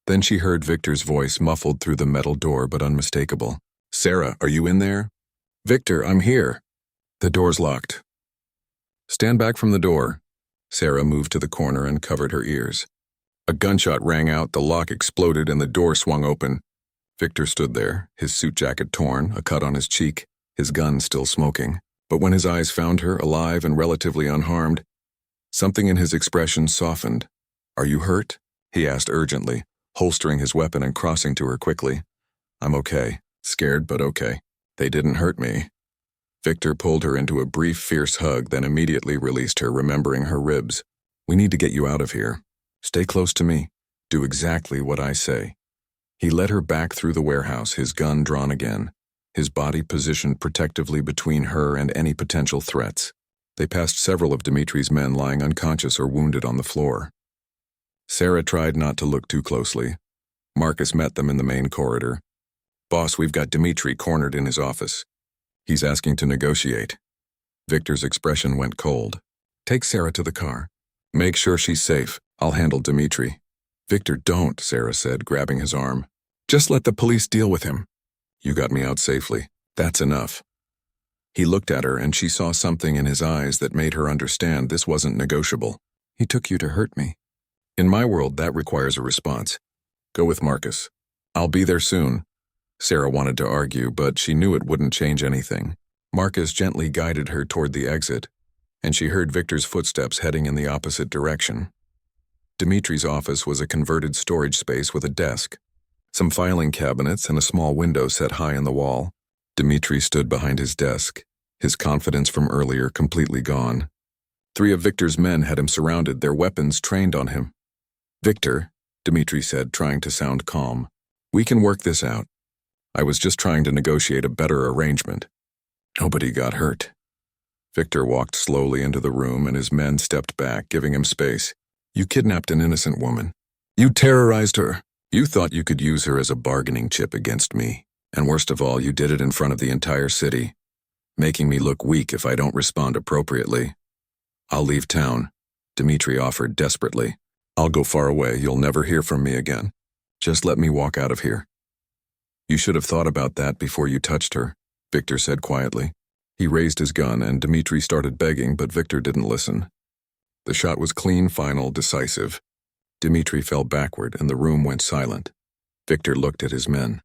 Then she heard Victor's voice muffled through the metal door but unmistakable. "Sarah, are you in there?" "Victor, I'm here." "The door's locked." "Stand back from the door." Sarah moved to the corner and covered her ears. A gunshot rang out, the lock exploded, and the door swung open. Victor stood there, his suit jacket torn, a cut on his cheek, his gun still smoking. But when his eyes found her, alive and relatively unharmed, something in his expression softened. "Are you hurt?" he asked urgently, holstering his weapon and crossing to her quickly. "I'm okay. Scared, but okay. They didn't hurt me." Victor pulled her into a brief, fierce hug, then immediately released her, remembering her ribs. "We need to get you out of here. Stay close to me. Do exactly what I say." He led her back through the warehouse, his gun drawn again, his body positioned protectively between her and any potential threats. They passed several of Dimitri's men lying unconscious or wounded on the floor. Sarah tried not to look too closely. Marcus met them in the main corridor. "Boss, we've got Dimitri cornered in his office. He's asking to negotiate." Victor's expression went cold. "Take Sarah to the car. Make sure she's safe. I'll handle Dimitri." "Victor, don't," Sarah said, grabbing his arm. "Just let the police deal with him." "You got me out safely. That's enough." He looked at her, and she saw something in his eyes that made her understand this wasn't negotiable. "He took you to hurt me." "In my world, that requires a response. Go with Marcus. I'll be there soon." Sarah wanted to argue, but she knew it wouldn't change anything. Marcus gently guided her toward the exit, and she heard Victor's footsteps heading in the opposite direction. Dimitri's office was a converted storage space with a desk, some filing cabinets, and a small window set high in the wall. Dimitri stood behind his desk, his confidence from earlier completely gone. 3 of Victor's men had him surrounded, their weapons trained on him. "Victor," Dimitri said, trying to sound calm, "we can work this out. I was just trying to negotiate a better arrangement. Nobody got hurt." Victor walked slowly into the room, and his men stepped back, giving him space. "You kidnapped an innocent woman. You terrorized her. You thought you could use her as a bargaining chip against me. And worst of all, you did it in front of the entire city, making me look weak if I don't respond appropriately." "I'll leave town," Dimitri offered desperately. "I'll go far away. You'll never hear from me again. Just let me walk out of here." "You should have thought about that before you touched her," Victor said quietly. He raised his gun, and Dimitri started begging, but Victor didn't listen. The shot was clean, final, decisive. Dimitri fell backward, and the room went silent. Victor looked at his men.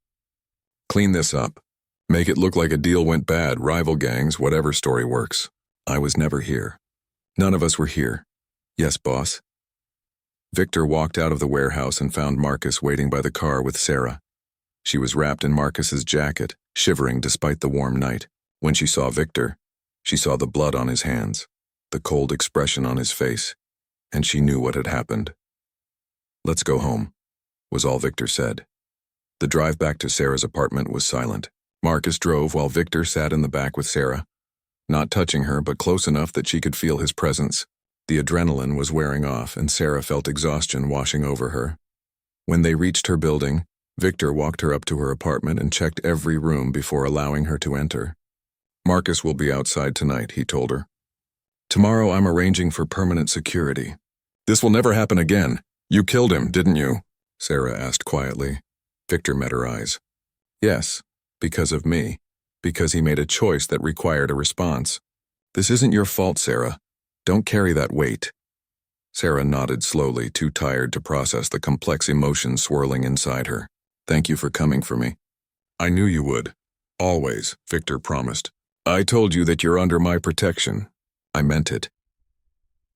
"Clean this up. Make it look like a deal went bad, rival gangs, whatever story works. I was never here. None of us were here. Yes, boss." Victor walked out of the warehouse and found Marcus waiting by the car with Sarah. She was wrapped in Marcus's jacket, shivering despite the warm night. When she saw Victor, she saw the blood on his hands, the cold expression on his face, and she knew what had happened. "Let's go home," was all Victor said. The drive back to Sarah's apartment was silent. Marcus drove while Victor sat in the back with Sarah, not touching her but close enough that she could feel his presence. The adrenaline was wearing off, and Sarah felt exhaustion washing over her. When they reached her building, Victor walked her up to her apartment and checked every room before allowing her to enter. Marcus will be outside tonight, he told her. Tomorrow I'm arranging for permanent security. This will never happen again. You killed him, didn't you? Sarah asked quietly. Victor met her eyes. Yes, because of me. Because he made a choice that required a response. This isn't your fault, Sarah. Don't carry that weight. Sarah nodded slowly, too tired to process the complex emotions swirling inside her. Thank you for coming for me. I knew you would. Always, Victor promised. I told you that you're under my protection. I meant it.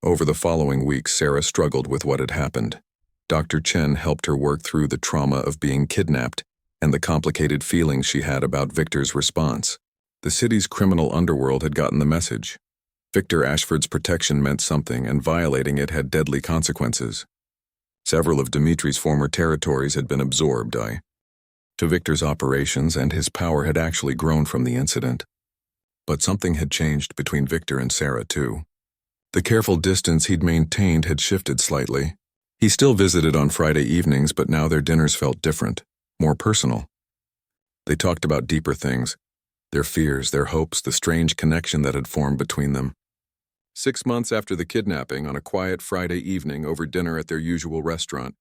Over the following weeks, Sarah struggled with what had happened. Dr. Chen helped her work through the trauma of being kidnapped and the complicated feelings she had about Victor's response. The city's criminal underworld had gotten the message. Victor Ashford's protection meant something, and violating it had deadly consequences. Several of Dimitri's former territories had been absorbed. To Victor's operations, and his power had actually grown from the incident. But something had changed between Victor and Sarah, too. The careful distance he'd maintained had shifted slightly. He still visited on Friday evenings, but now their dinners felt different, more personal. They talked about deeper things, their fears, their hopes, the strange connection that had formed between them. 6 months after the kidnapping, on a quiet Friday evening over dinner at their usual restaurant,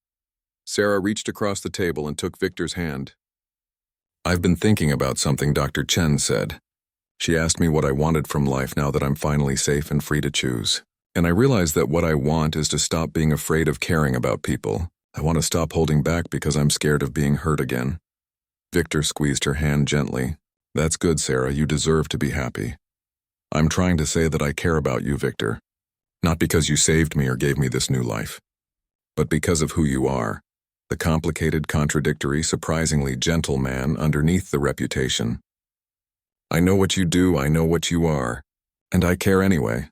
Sarah reached across the table and took Victor's hand. I've been thinking about something Dr. Chen said. She asked me what I wanted from life now that I'm finally safe and free to choose. And I realized that what I want is to stop being afraid of caring about people. I want to stop holding back because I'm scared of being hurt again. Victor squeezed her hand gently. That's good, Sarah. You deserve to be happy. I'm trying to say that I care about you, Victor. Not because you saved me or gave me this new life, but because of who you are. The complicated, contradictory, surprisingly gentle man underneath the reputation. I know what you do, I know what you are, and I care anyway.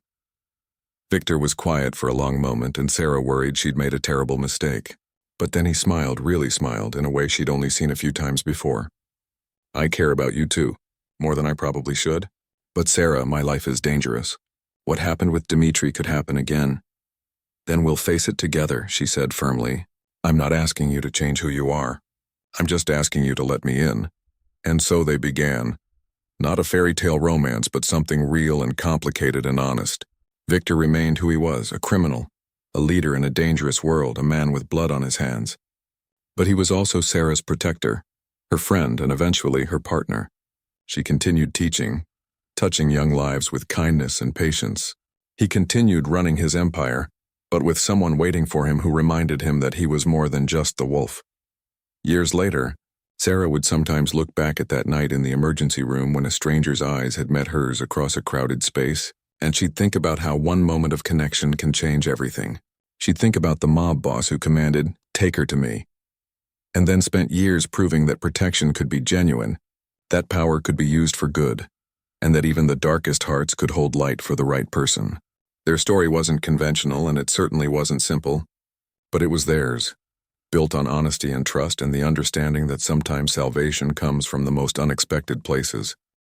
Victor was quiet for a long moment, and Sarah worried she'd made a terrible mistake. But then he smiled, really smiled, in a way she'd only seen a few times before. I care about you too, more than I probably should. But Sarah, my life is dangerous. What happened with Dimitri could happen again. Then we'll face it together, she said firmly. I'm not asking you to change who you are. I'm just asking you to let me in. And so they began. Not a fairy tale romance, but something real and complicated and honest. Victor remained who he was, a criminal, a leader in a dangerous world, a man with blood on his hands. But he was also Sarah's protector, her friend, and eventually her partner. She continued teaching, touching young lives with kindness and patience. He continued running his empire, but with someone waiting for him who reminded him that he was more than just the wolf. Years later, Sarah would sometimes look back at that night in the emergency room when a stranger's eyes had met hers across a crowded space, and she'd think about how one moment of connection can change everything. She'd think about the mob boss who commanded, "Take her to me," and then spent years proving that protection could be genuine, that power could be used for good, and that even the darkest hearts could hold light for the right person. Their story wasn't conventional, and it certainly wasn't simple, but it was theirs, built on honesty and trust and the understanding that sometimes salvation comes from the most unexpected places.